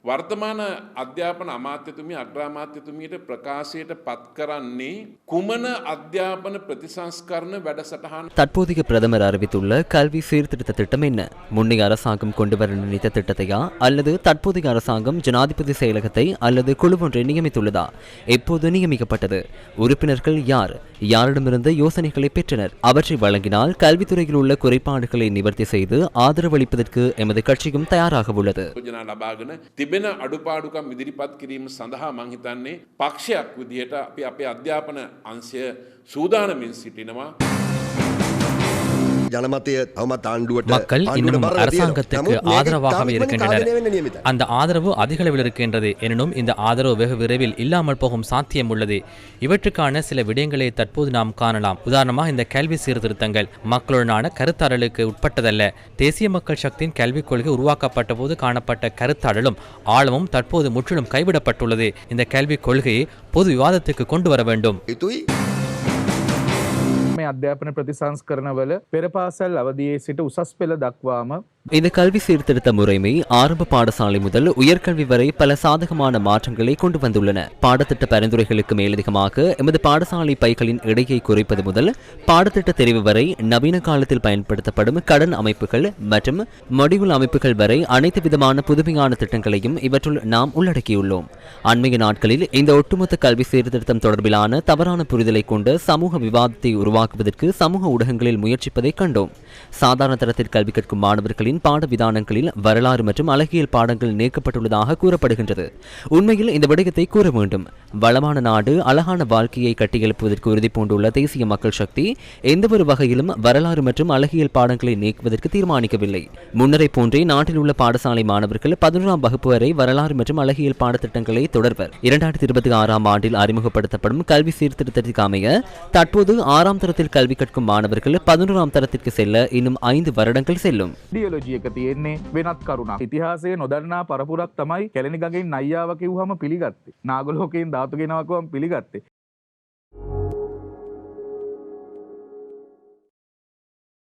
වර්තමාන අධ්‍යාපන අමාත්‍යතුමිය අග්‍රාමාත්‍යතුමියට ප්‍රකාශයට පත් කරන්නේ කුමන අධ්‍යාපන ප්‍රතිසංස්කරණ වැඩසටහන தற்போதைய பிரதமர் அறிவித்துள்ள கல்வி சீர்திருத்த திட்டம் என்ன? முன்னைய அரசாங்கம் கொண்டு வர நினைத்த திட்டத்தையா அல்லது தற்போதைய அரசாங்கம் ஜனாதிபதி செயலகத்தை அல்லது குழு ஒன்றை நியமித்துள்ளதா? எப்போது நியமிக்கப்பட்டது? உறுப்பினர்கள் யார்? யாரிடமிருந்து யோசனைகளை பெற்றனர்? அவற்றை வழங்கினால் கல்வித்துறையில் உள்ள குறைபாடுகளை நிவர்த்தி செய்து ஆதரவளிப்பதற்கு எமது கட்சியும் தயாராக உள்ளது. තිබෙන අඩුපාඩුකම් ඉදිරිපත් කිරීම සඳහා මං හිතන්නේ පක්ෂයක් විදිහට අපි අපේ අධ්‍යාපන අංශය සූදානමින් සිටිනවා. மக்கள் இன்னும் அரசாங்கத்துக்கு ஆதரவாகவே இருக்கின்றனர். அந்த ஆதரவு அதிக அளவில் இருக்கின்றது. எனினும் இந்த ஆதரவு வெகு விரைவில் இல்லாமல் போகும் சாத்தியம் உள்ளது. இவற்றுக்கான சில விடயங்களை தற்போது நாம் காணலாம். உதாரணமாக இந்த கல்வி சீர்திருத்தங்கள் மக்களுடனான கருத்தாடலுக்கு உட்பட்டதல்ல. தேசிய மக்கள் சக்தியின் கல்விக் கொள்கை உருவாக்கப்பட்ட போது காணப்பட்ட கருத்தாடலும் ஆழமும் தற்போது முற்றிலும் கைவிடப்பட்டுள்ளது. இந்த கல்விக் கொள்கையை பொது விவாதத்துக்கு கொண்டு வர வேண்டும். අධ්‍යාපන ප්‍රතිසංස්කරණවල පෙර පාසල් අවදියේ සිට උසස් පෙළ දක්වාම இந்த கல்வி சீர்திருத்த முறைமை ஆரம்ப பாடசாலை முதல் உயர்கல்வி வரை பல சாதகமான மாற்றங்களை கொண்டு வந்துள்ளன. பாடத்திட்ட பரிந்துரைகளுக்கு மேலதிகமாக எமது பாடசாலை பைகளின் எடையை குறைப்பது முதல் பாடத்திட்ட தெரிவு வரை நவீன காலத்தில் பயன்படுத்தப்படும் கடன் அமைப்புகள் மற்றும் மொடியுல் அமைப்புகள் வரை அனைத்து விதமான புதுமையான திட்டங்களையும் இவற்றுள் நாம் உள்ளடக்கியுள்ளோம். அண்மைய நாட்களில் இந்த ஒட்டுமொத்த கல்வி சீர்திருத்தம் தொடர்பிலான தவறான புரிதலை கொண்ட சமூக விவாதத்தை உருவாக்குவதற்கு சமூக ஊடகங்களில் முயற்சிப்பதை கண்டோம். சாதாரண தரத்தில் கல்வி கற்கும் மாணவர்களின் பாட விதானங்களில் வரலாறு மற்றும் அழகியல் பாடங்கள் நீக்கப்பட்டுள்ளதாக கூறப்படுகின்றது. உண்மையில் இந்த விடயத்தை கூற வேண்டும். வளமான நாடு அழகான வாழ்க்கையை கட்டியெழுப்புவதற்கு உறுதி பூண்டுள்ள தேசிய மக்கள் சக்தி எந்தவொரு வகையிலும் வரலாறு மற்றும் அழகியல் பாடங்களை நீக்குவதற்கு தீர்மானிக்கவில்லை. முன்னரை போன்றே நாட்டில் உள்ள பாடசாலை மாணவர்கள் 11ஆம் வகுப்பு வரை வரலாறு மற்றும் அழகியல் பாடத்திட்டங்களை தொடர்வர். 2026ஆம் ஆண்டில் அறிமுகப்படுத்தப்படும் கல்வி சீர்திருத்தத்திற்கு அமைய தற்போது 6ஆம் தரத்தில் கல்வி கற்கும் மாணவர்கள் 11ஆம் தரத்திற்கு செல்ல இன்னும் 5 வருடங்கள் செல்லும். ඩියොලොජි එක තියෙන්නේ වෙනත් කරුණක්. ඉතිහාසයේ නොදන්නා පරපුරක් තමයි කැලණි ගඟෙන් නයියාව කිව්වම පිළිගත්තේ. නාගලෝකයෙන් ධාතු ගෙනාවකම පිළිගත්තේ.